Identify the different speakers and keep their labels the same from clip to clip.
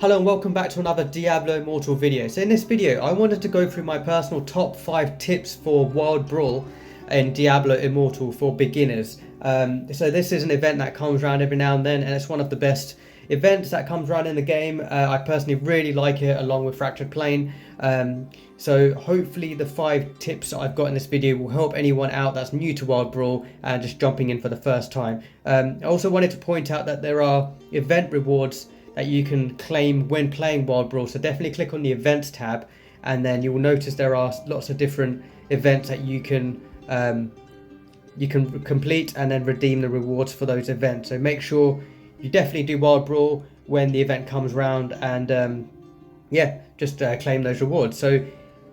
Speaker 1: Hello and welcome back to another Diablo Immortal video. So in this video I wanted to go through my personal top 5 tips for Wild Brawl in Diablo Immortal for beginners. So this is an event that comes around every now and then, and it's one of the best events that comes around in the game. I personally really like it, along with Fractured Plane. So hopefully the 5 tips I've got in this video will help anyone out that's new to Wild Brawl and just jumping in for the first time. I also wanted to point out that there are event rewards that you can claim when playing Wild Brawl, so definitely click on the events tab, and then you will notice there are lots of different events that you can complete and then redeem the rewards for those events. So make sure you definitely do Wild Brawl when the event comes around, and just claim those rewards. So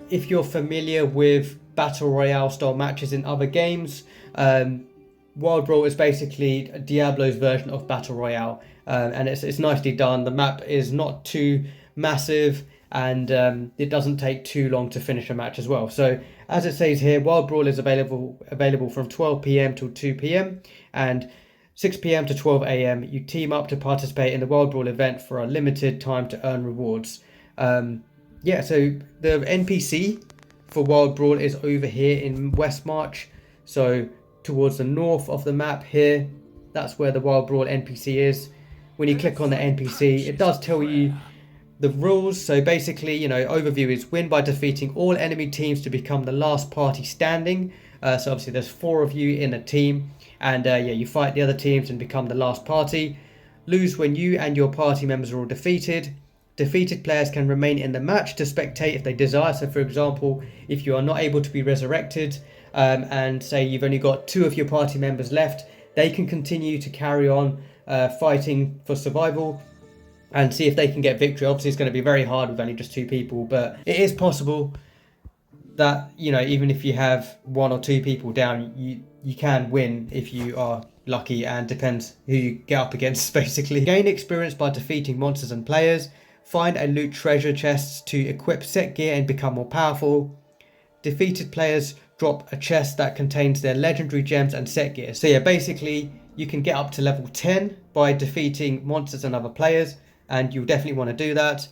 Speaker 1: if you're familiar with Battle Royale style matches in other games, Wild Brawl is basically Diablo's version of Battle Royale, and it's nicely done. The map is not too massive, and it doesn't take too long to finish a match as well. So as it says here, Wild Brawl is available from 12 PM till 2 PM and 6 PM to 12 AM. You team up to participate in the Wild Brawl event for a limited time to earn rewards. So the NPC for Wild Brawl is over here in Westmarch, so towards the north of the map here. That's where the Wild Brawl NPC is. When you click on the NPC, it does tell you the rules. So basically, overview is win by defeating all enemy teams to become the last party standing. So obviously there's 4 of you in a team, and you fight the other teams and become the last party. Lose when you and your party members are all defeated. Defeated players can remain in the match to spectate if they desire. So for example, if you are not able to be resurrected, and say you've only got 2 of your party members left, they can continue to carry on fighting for survival and see if they can get victory. Obviously it's going to be very hard with only just 2 people, but it is possible that, even if you have 1 or 2 people down, you can win if you are lucky, and depends who you get up against basically. Gain experience by defeating monsters and players. Find and loot treasure chests to equip set gear and become more powerful. Defeated players drop a chest that contains their legendary gems and set gear. So yeah, basically you can get up to level 10 by defeating monsters and other players, and you'll definitely want to do that.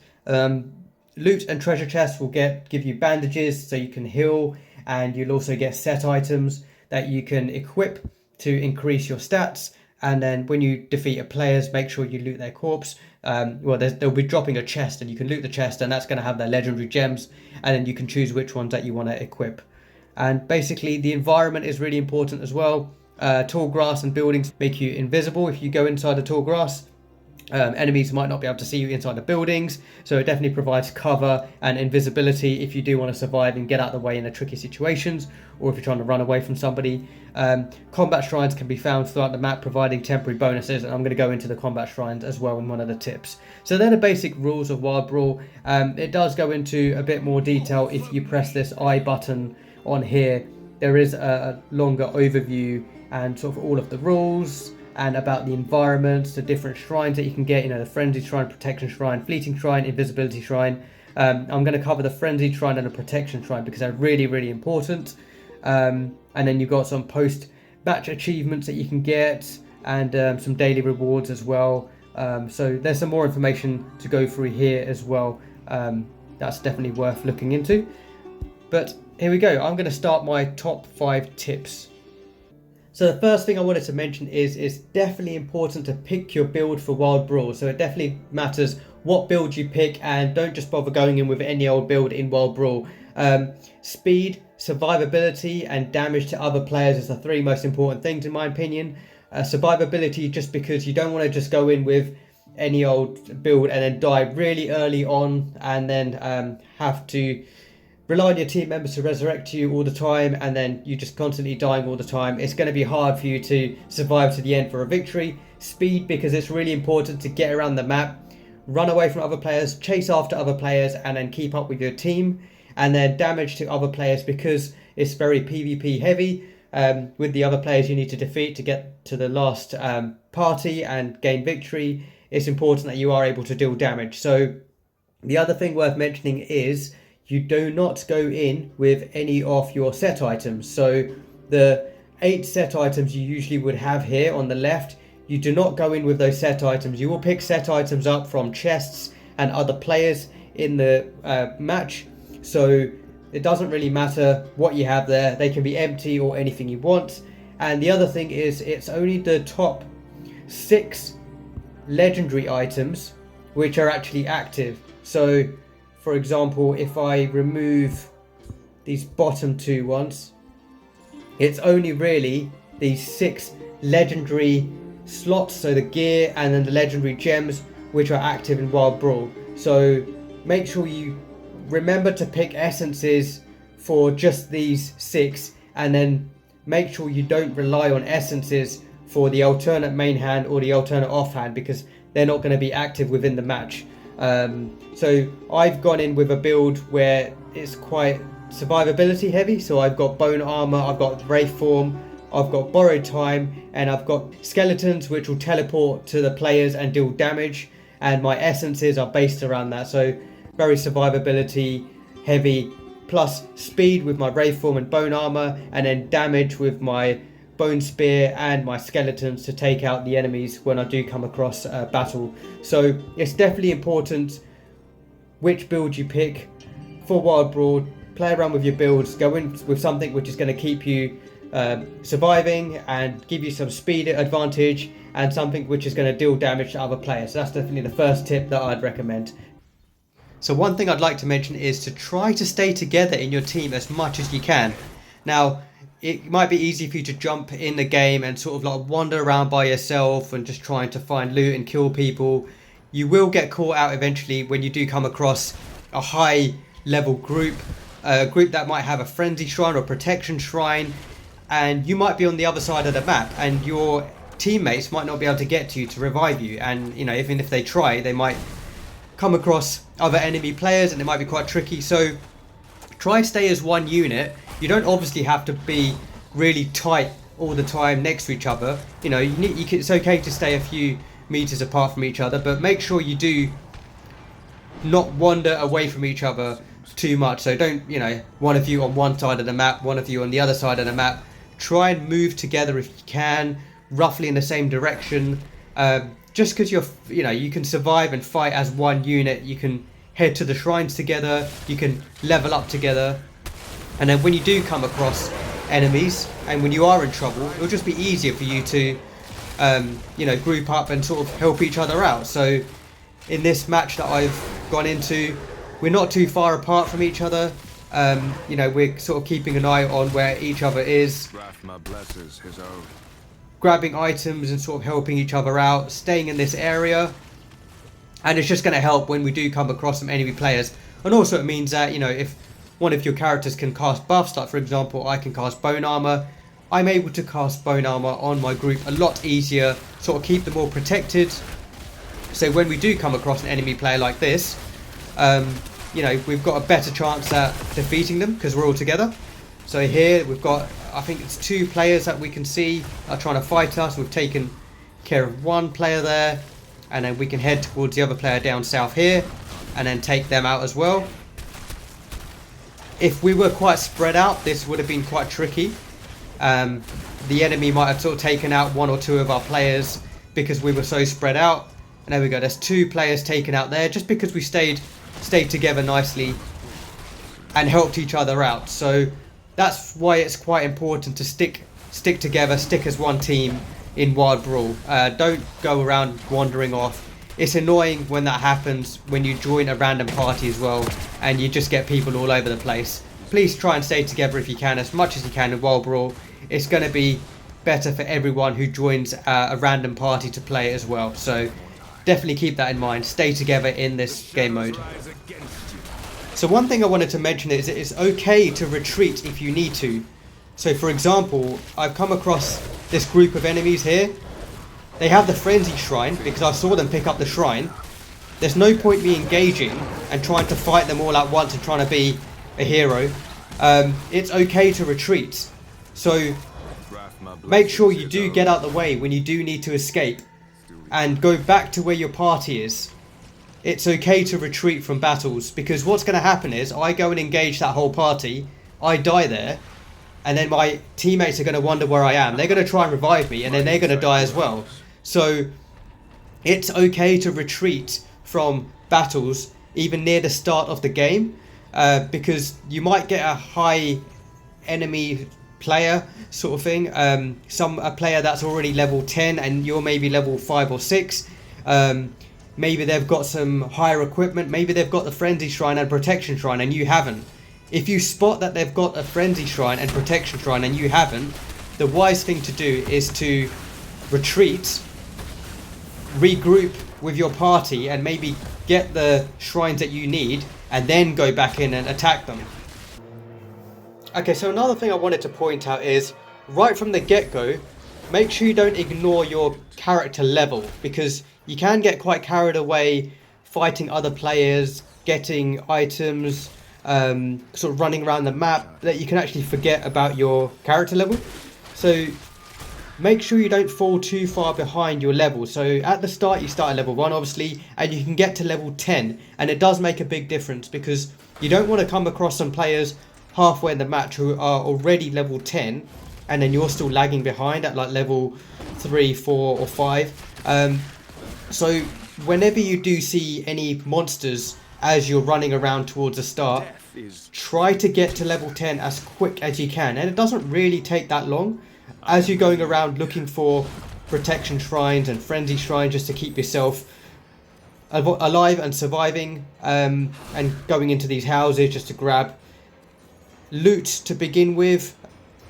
Speaker 1: Loot and treasure chests will give you bandages so you can heal, and you'll also get set items that you can equip to increase your stats. And then when you defeat a players, make sure you loot their corpse. They'll be dropping a chest, and you can loot the chest, and that's going to have their legendary gems, and then you can choose which ones that you want to equip. And basically the environment is really important as well. Tall grass and buildings make you invisible if you go inside the tall grass. Enemies might not be able to see you inside the buildings, so it definitely provides cover and invisibility if you do want to survive and get out of the way in the tricky situations, or if you're trying to run away from somebody. Combat shrines can be found throughout the map, providing temporary bonuses, and I'm going to go into the combat shrines as well in one of the tips. So they're the basic rules of Wild Brawl. It does go into a bit more detail if you press this I button on here. There is a longer overview and sort of all of the rules, and about the environments, the different shrines that you can get, the Frenzy Shrine, Protection Shrine, Fleeting Shrine, Invisibility Shrine. I'm going to cover the Frenzy Shrine and the Protection Shrine because they're really, really important. And then you've got some post-match achievements that you can get, and some daily rewards as well. So there's some more information to go through here as well. That's definitely worth looking into. But here we go. I'm going to start my top 5 tips. So the first thing I wanted to mention is it's definitely important to pick your build for Wild Brawl. So it definitely matters what build you pick, and don't just bother going in with any old build in Wild Brawl. Speed, survivability, and damage to other players is the 3 most important things in my opinion. Survivability, just because you don't want to just go in with any old build and then die really early on, and then have to rely on your team members to resurrect you all the time, and then you just constantly dying all the time. It's going to be hard for you to survive to the end for a victory. Speed, because it's really important to get around the map, run away from other players, chase after other players, and then keep up with your team. And then damage to other players, because it's very PvP heavy. With the other players you need to defeat to get to the last party and gain victory, it's important that you are able to deal damage. So the other thing worth mentioning is you do not go in with any of your set items. So the 8 set items you usually would have here on the left, you do not go in with those set items. You will pick set items up from chests and other players in the match. So it doesn't really matter what you have there. They can be empty or anything you want. And the other thing is, it's only the top 6 legendary items which are actually active. So for example, if I remove these bottom 2 ones, it's only really these 6 legendary slots, so the gear and then the legendary gems, which are active in Wild Brawl. So make sure you remember to pick essences for just these 6, and then make sure you don't rely on essences for the alternate main hand or the alternate offhand, because they're not going to be active within the match. So I've gone in with a build where it's quite survivability heavy. So I've got bone armor, I've got wraith form, I've got borrowed time, and I've got skeletons which will teleport to the players and deal damage, and my essences are based around that. So very survivability heavy, plus speed with my wraith form and bone armor, and then damage with my bone spear and my skeletons to take out the enemies when I do come across a battle. So it's definitely important which build you pick for Wild Brawl. Play around with your builds, go in with something which is going to keep you surviving and give you some speed advantage, and something which is going to deal damage to other players. So that's definitely the first tip that I'd recommend. So one thing I'd like to mention is to try to stay together in your team as much as you can. Now, it might be easy for you to jump in the game and sort of like wander around by yourself and just trying to find loot and kill people. You will get caught out eventually when you do come across a high level group, a group that might have a frenzy shrine or protection shrine, and you might be on the other side of the map and your teammates might not be able to get to you to revive you. And you know, even if they try, they might come across other enemy players and it might be quite tricky. So try stay as one unit. You don't obviously have to be really tight all the time next to each other. You know, it's okay to stay a few meters apart from each other, but make sure you do not wander away from each other too much. So don't, you know, one of you on one side of the map, one of you on the other side of the map. Try and move together if you can, roughly in the same direction. Just because you know, you can survive and fight as one unit. You can head to the shrines together, you can level up together, and then when you do come across enemies and when you are in trouble, it'll just be easier for you to you know, group up and sort of help each other out. So in this match that I've gone into, we're not too far apart from each other. You know, we're sort of keeping an eye on where each other is, grabbing items and sort of helping each other out, staying in this area. And it's just going to help when we do come across some enemy players. And also it means that, you know, if one of your characters can cast buffs, like for example I can cast bone armor, I'm able to cast bone armor on my group a lot easier, sort of keep them all protected. So when we do come across an enemy player like this, you know, we've got a better chance at defeating them because we're all together. So here we've got, I think it's 2 players that we can see are trying to fight us. We've taken care of one player there, and then we can head towards the other player down south here and then take them out as well. If we were quite spread out, this would have been quite tricky. The enemy might have sort of taken out 1 or 2 of our players because we were so spread out. And there we go, there's 2 players taken out there just because we stayed together nicely and helped each other out. So that's why it's quite important to stick together, stick as one team in Wild Brawl. Don't go around wandering off. It's annoying when that happens, when you join a random party as well and you just get people all over the place. Please try and stay together if you can, as much as you can in Wild Brawl. It's going to be better for everyone who joins a random party to play as well. So definitely keep that in mind. Stay together in this game mode. So one thing I wanted to mention is it's okay to retreat if you need to. So for example, I've come across this group of enemies here. They have the frenzy shrine because I saw them pick up the shrine. There's no point me engaging and trying to fight them all at once and trying to be a hero. It's okay to retreat. So make sure you do get out the way when you do need to escape and go back to where your party is. It's okay to retreat from battles, because what's going to happen is I go and engage that whole party, I die there, and then my teammates are going to wonder where I am. They're going to try and revive me, and then they're going to die as well. So it's okay to retreat from battles even near the start of the game, because you might get a high enemy player sort of thing, a player that's already level 10 and you're maybe level 5 or 6. Maybe they've got some higher equipment, maybe they've got the frenzy shrine and protection shrine and you haven't. If you spot that they've got a frenzy shrine and protection shrine and you haven't, the wise thing to do is to retreat, regroup with your party and maybe get the shrines that you need and then go back in and attack them. Okay, so another thing I wanted to point out is right from the get-go, make sure you don't ignore your character level, because you can get quite carried away fighting other players, getting items, sort of running around the map, that you can actually forget about your character level. So make sure you don't fall too far behind your level. So at the start you start at level 1 obviously, and you can get to level 10, and it does make a big difference because you don't want to come across some players halfway in the match who are already level 10 and then you're still lagging behind at like level 3, 4 or 5. So whenever you do see any monsters as you're running around towards the start, try to get to level 10 as quick as you can, and it doesn't really take that long as you're going around looking for protection shrines and frenzy shrines just to keep yourself alive and surviving, and going into these houses just to grab loot to begin with.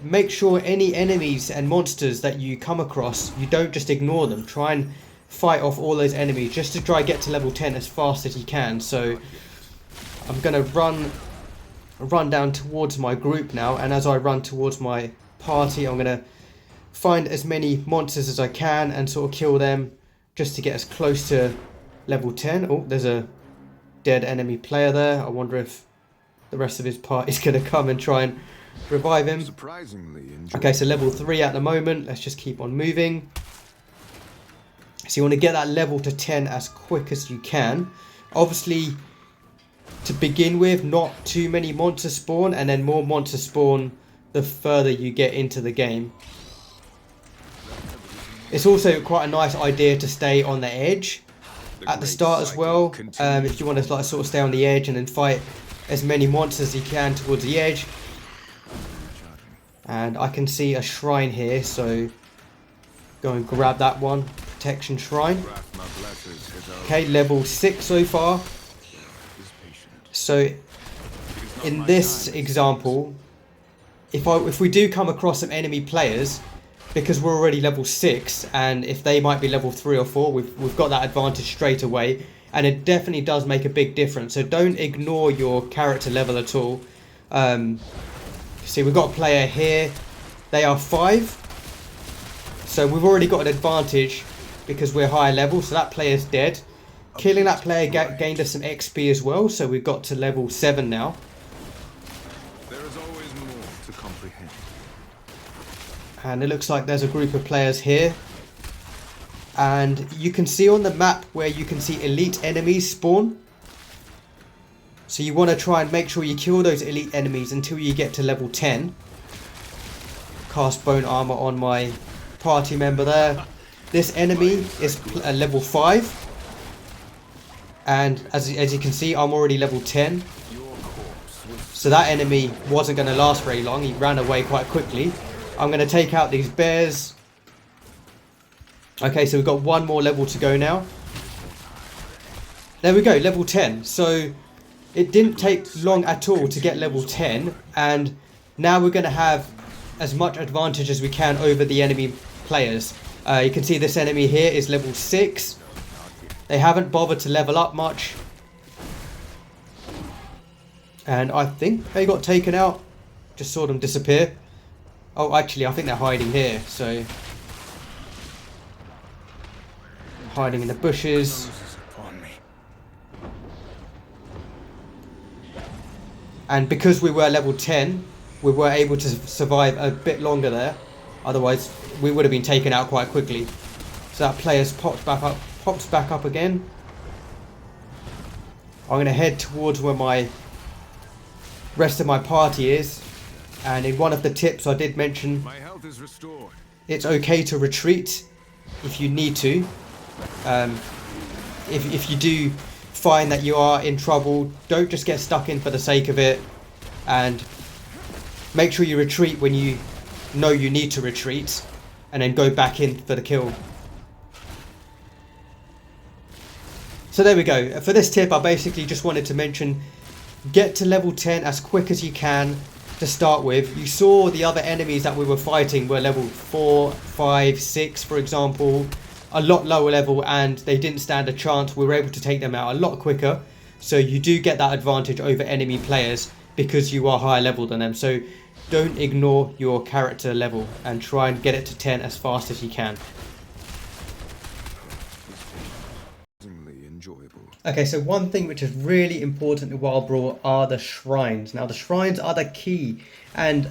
Speaker 1: Make sure any enemies and monsters that you come across, you don't just ignore them. Try and fight off all those enemies just to try and get to level 10 as fast as you can. So I'm going to run down towards my group now, and as I run towards my party, I'm going to find as many monsters as I can and sort of kill them just to get as close to level 10. Oh, there's a dead enemy player there. I wonder if the rest of his party is going to come and try and revive him. Okay, so level 3 at the moment. Let's just keep on moving. So you want to get that level to 10 as quick as you can. Obviously, to begin with, not too many monsters spawn, and then more monsters spawn the further you get into the game. It's also quite a nice idea to stay on the edge at the start as well. If you want to like sort of stay on the edge and then fight as many monsters as you can towards the edge. And I can see a shrine here, so go and grab that one. Protection shrine. Okay, level 6 so far. So in this example, if we do come across some enemy players, because we're already level 6, and if they might be level 3 or 4, we've got that advantage straight away, and it definitely does make a big difference. So don't ignore your character level at all. See, we've got a player here. They are 5, so we've already got an advantage because we're higher level. So that player's dead. Killing that player gained us some XP as well, so we've got to level 7 now.
Speaker 2: There is always more to comprehend.
Speaker 1: And it looks like there's a group of players here. And you can see on the map where you can see elite enemies spawn. So you want to try and make sure you kill those elite enemies until you get to level 10. Cast bone armor on my party member there. This enemy is level 5. And as you can see, I'm already level 10. So that enemy wasn't going to last very long. He ran away quite quickly. I'm going to take out these bears. Okay, so we've got one more level to go now. There we go, level 10. So it didn't take long at all to get level 10. And now we're going to have as much advantage as we can over the enemy players. You can see this enemy here is level 6. They haven't bothered to level up much. And I think they got taken out. Just saw them disappear. Oh, actually, I think they're hiding here. So, hiding in the bushes. And because we were level 10, we were able to survive a bit longer there. Otherwise, we would have been taken out quite quickly. So that player's pops back up again. I'm going to head towards where my rest of my party is. And in one of the tips I did mention,
Speaker 2: My health is restored.
Speaker 1: It's okay to retreat if you need to. If you do find that you are in trouble, don't just get stuck in for the sake of it, and make sure you retreat when you know you need to retreat, and then go back in for the kill. So there we go. For this tip, I basically just wanted to mention, get to level 10 as quick as you can to start with. You saw the other enemies that we were fighting were level 4, 5, 6, for example, a lot lower level, and they didn't stand a chance. We were able to take them out a lot quicker. So you do get that advantage over enemy players because you are higher level than them. So don't ignore your character level and try and get it to 10 as fast as you can. Okay, so one thing which is really important in Wild Brawl are the shrines. Now the shrines are the key, and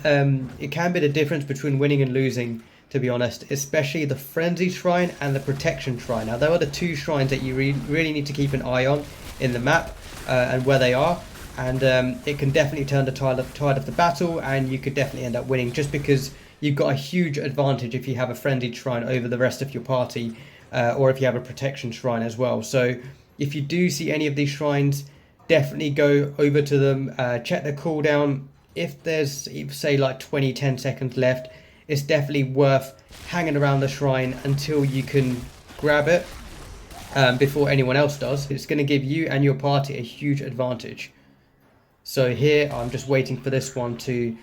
Speaker 1: it can be the difference between winning and losing, to be honest, especially the Frenzy Shrine and the Protection Shrine. Now, there are the two shrines that you really need to keep an eye on in the map and where they are. And it can definitely turn the tide of the battle, and you could definitely end up winning just because you've got a huge advantage if you have a Frenzied Shrine over the rest of your party, or if you have a Protection Shrine as well. So if you do see any of these shrines, definitely go over to them, check the cooldown. If there's, say, like 10 seconds left, it's definitely worth hanging around the shrine until you can grab it before anyone else does. It's going to give you and your party a huge advantage. So here I'm just waiting for this one the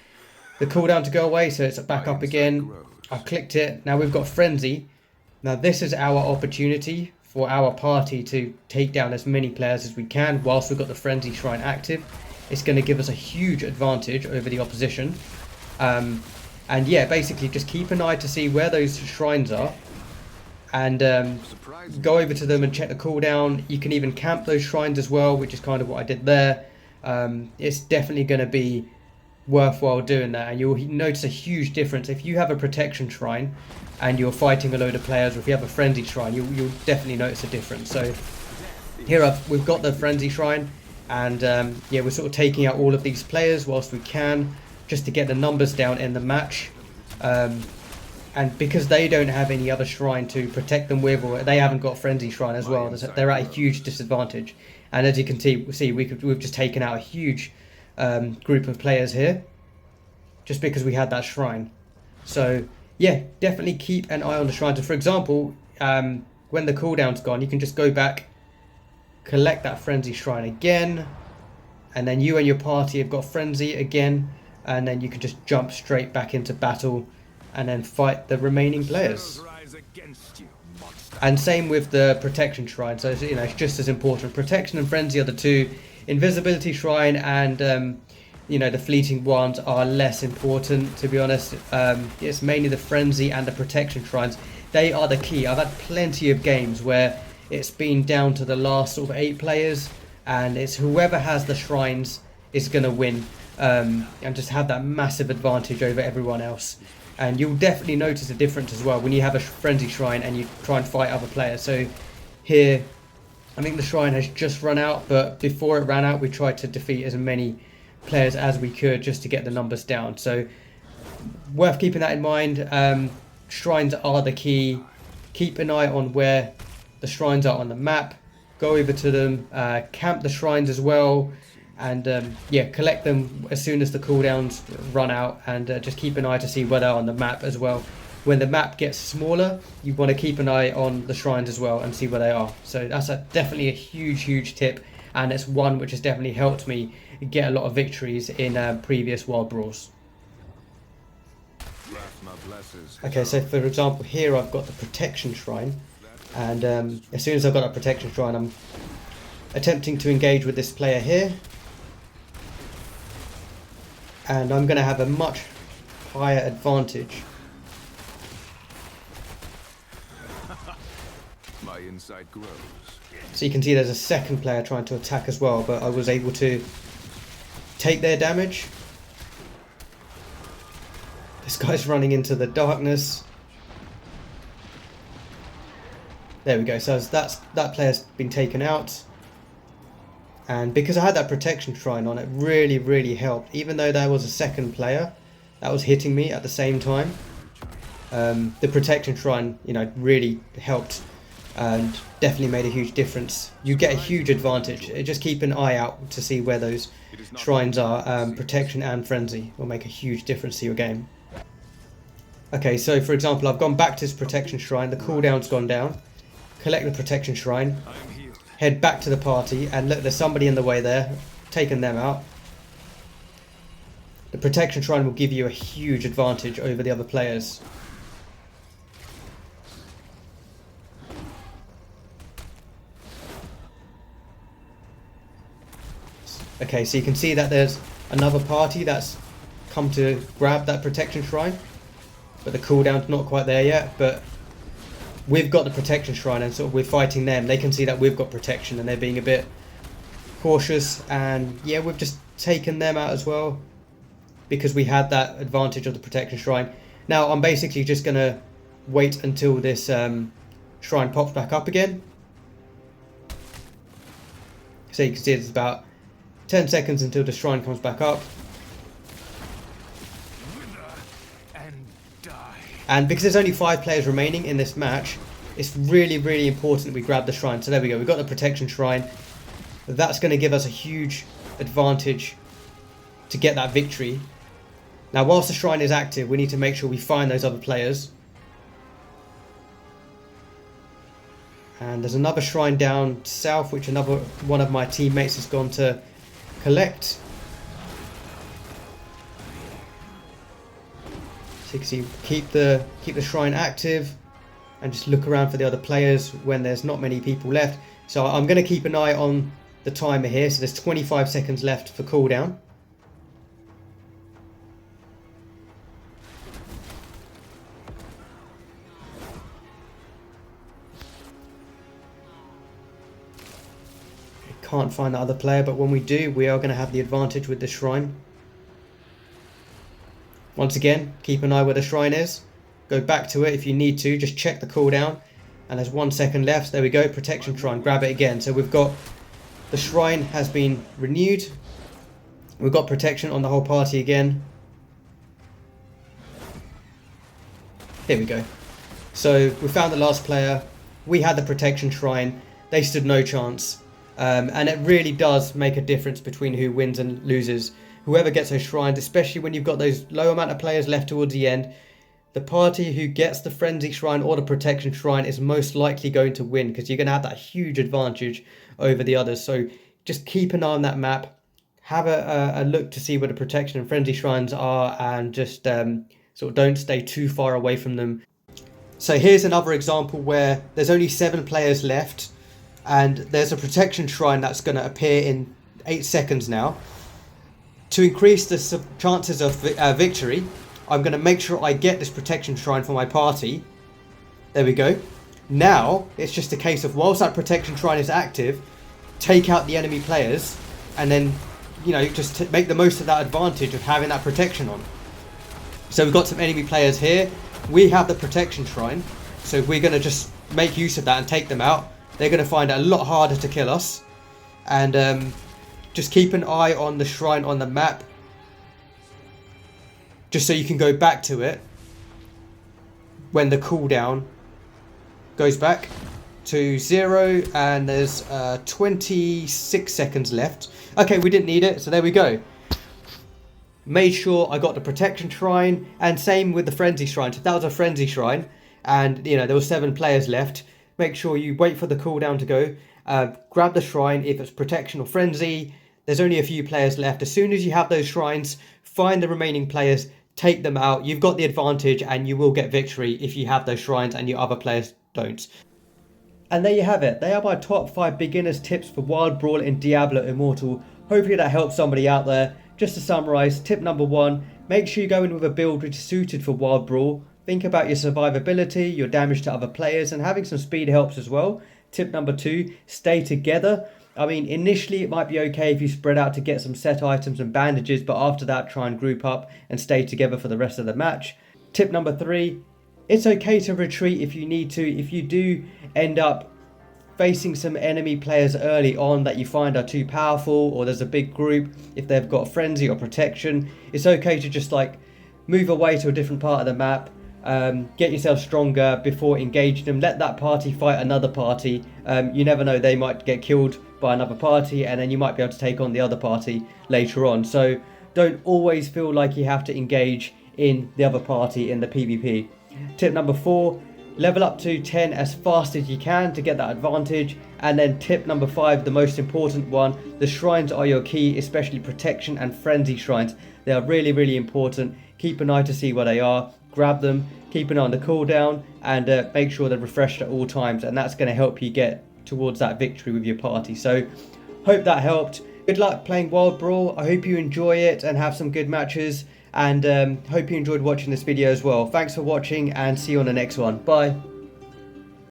Speaker 1: cooldown to go away, so it's back up again. I've clicked it. Now we've got Frenzy. Now this is our opportunity for our party to take down as many players as we can whilst we've got the Frenzy Shrine active. It's going to give us a huge advantage over the opposition. And yeah, basically just keep an eye to see where those shrines are, and go over to them and check the cooldown. You can even camp those shrines as well, which is kind of what I did there. It's definitely going to be worthwhile doing that, and you'll notice a huge difference. If you have a Protection Shrine and you're fighting a load of players, or if you have a Frenzy Shrine, you'll definitely notice a difference. So here we've got the Frenzy Shrine, and yeah, we're sort of taking out all of these players whilst we can, just to get the numbers down in the match. And because they don't have any other shrine to protect them with, or they haven't got Frenzy Shrine as well, they're at a huge disadvantage. And as you can see we've just taken out a huge group of players here, just because we had that shrine. So yeah, definitely keep an eye on the shrines. And for example, when the cooldown's gone, you can just go back, collect that Frenzy Shrine again, and then you and your party have got Frenzy again, and then you can just jump straight back into battle and then fight the remaining players. And same with the Protection Shrine, so you know, it's just as important. Protection and Frenzy are the two. Invisibility Shrine and you know, the fleeting ones are less important, to be honest. It's mainly the Frenzy and the Protection Shrines. They are the key. I've had plenty of games where it's been down to the last sort of 8 players, and it's whoever has the shrines is going to win, and just have that massive advantage over everyone else. And you'll definitely notice a difference as well when you have a Frenzy Shrine and you try and fight other players. So here, I think the shrine has just run out, but before it ran out, we tried to defeat as many players as we could just to get the numbers down. So worth keeping that in mind. Shrines are the key. Keep an eye on where the shrines are on the map. Go over to them, camp the shrines as well, and yeah, collect them as soon as the cooldowns run out, and just keep an eye to see where they're on the map as well. When the map gets smaller, you want to keep an eye on the shrines as well and see where they are. So that's definitely a huge tip, and it's one which has definitely helped me get a lot of victories in previous Wild Brawls. Okay, so for example here I've got the Protection Shrine, and as soon as I've got a Protection Shrine, I'm attempting to engage with this player here, and I'm going to have a much higher advantage.
Speaker 2: My insight grows.
Speaker 1: So you can see there's a second player trying to attack as well, but I was able to take their damage. This guy's running into the darkness. There we go. So that player's been taken out. And because I had that Protection Shrine on, it really helped. Even though there was a second player that was hitting me at the same time, the Protection Shrine, you know, really helped and definitely made a huge difference. You get a huge advantage. Just keep an eye out to see where those shrines are. Protection and frenzy will make a huge difference to your game. Okay, so for example, I've gone back to this protection shrine, the cooldown's gone down. Collect the protection shrine, head back to the party, and look, there's somebody in the way there, taking them out. The protection shrine will give you a huge advantage over the other players. Okay, so you can see that there's another party that's come to grab that protection shrine, but the cooldown's not quite there yet. But we've got the protection shrine, and sort of we're fighting them. They can see that we've got protection, and they're being a bit cautious. And yeah, we've just taken them out as well, because we had that advantage of the protection shrine. Now I'm basically just going to wait until this shrine pops back up again. So you can see it's about 10 seconds until the shrine comes back up. And because there's only 5 players remaining in this match, it's really, really important that we grab the shrine. So there we go, we've got the protection shrine. That's going to give us a huge advantage to get that victory. Now, whilst the shrine is active, we need to make sure we find those other players. And there's another shrine down south, which another one of my teammates has gone to collect. So you can see, keep the shrine active and just look around for the other players when there's not many people left. So I'm going to keep an eye on the timer here. So there's 25 seconds left for cooldown. Can't find the other player, but when we do, we are going to have the advantage with the shrine. Once again, keep an eye where the shrine is. Go back to it if you need to. Just check the cooldown. And there's 1 second left. There we go. Protection shrine. Grab it again. So we've got the shrine has been renewed. We've got protection on the whole party again. Here we go. So we found the last player. We had the protection shrine. They stood no chance. And it really does make a difference between who wins and loses. Whoever gets those shrines, especially when you've got those low amount of players left towards the end, the party who gets the frenzy shrine or the protection shrine is most likely going to win, because you're going to have that huge advantage over the others. So just keep an eye on that map, have a look to see where the protection and frenzy shrines are, and just sort of don't stay too far away from them. So here's another example where there's only 7 players left, and there's a protection shrine that's going to appear in 8 seconds now. To increase the chances of victory, I'm going to make sure I get this protection shrine for my party. There we go. Now, it's just a case of, whilst that protection shrine is active, take out the enemy players, and then, you know, just make the most of that advantage of having that protection on. So we've got some enemy players here. We have the protection shrine, so we're going to just make use of that and take them out. They're going to find it a lot harder to kill us. And just keep an eye on the shrine on the map, just so you can go back to it when the cooldown goes back to 0, and there's 26 seconds left. Okay, we didn't need it, so there we go. Made sure I got the protection shrine, and same with the frenzy shrine. So if that was a frenzy shrine, and you know there were 7 players left, make sure you wait for the cooldown to go. Grab the shrine if it's protection or frenzy. There's only a few players left. As soon as you have those shrines, find the remaining players, take them out. You've got the advantage, and you will get victory if you have those shrines and your other players don't. And there you have it. They are my top 5 beginners tips for Wild Brawl in Diablo Immortal. Hopefully that helps somebody out there. Just to summarise, tip number 1, make sure you go in with a build which is suited for Wild Brawl. Think about your survivability, your damage to other players, and having some speed helps as well. Tip number 2, stay together. I mean, initially it might be okay if you spread out to get some set items and bandages, but after that try and group up and stay together for the rest of the match. Tip number 3, it's okay to retreat if you need to. If you do end up facing some enemy players early on that you find are too powerful, or there's a big group, if they've got frenzy or protection, it's okay to just like move away to a different part of the map, Get yourself stronger before engaging them. Let that party fight another party. You never know, they might get killed by another party, and then you might be able to take on the other party later on. So don't always feel like you have to engage in the other party in the PvP. Tip number 4, level up to 10 as fast as you can to get that advantage. And then tip number 5, the most important one, the shrines are your key, especially protection and frenzy shrines. They are really, really important. Keep an eye to see where they are, grab them, keep an eye on the cooldown, and make sure they're refreshed at all times, and that's going to help you get towards that victory with your party. So hope that helped. Good luck playing Wild Brawl. I hope you enjoy it and have some good matches, and hope you enjoyed watching this video as well. Thanks for watching, and see you on the next one. Bye.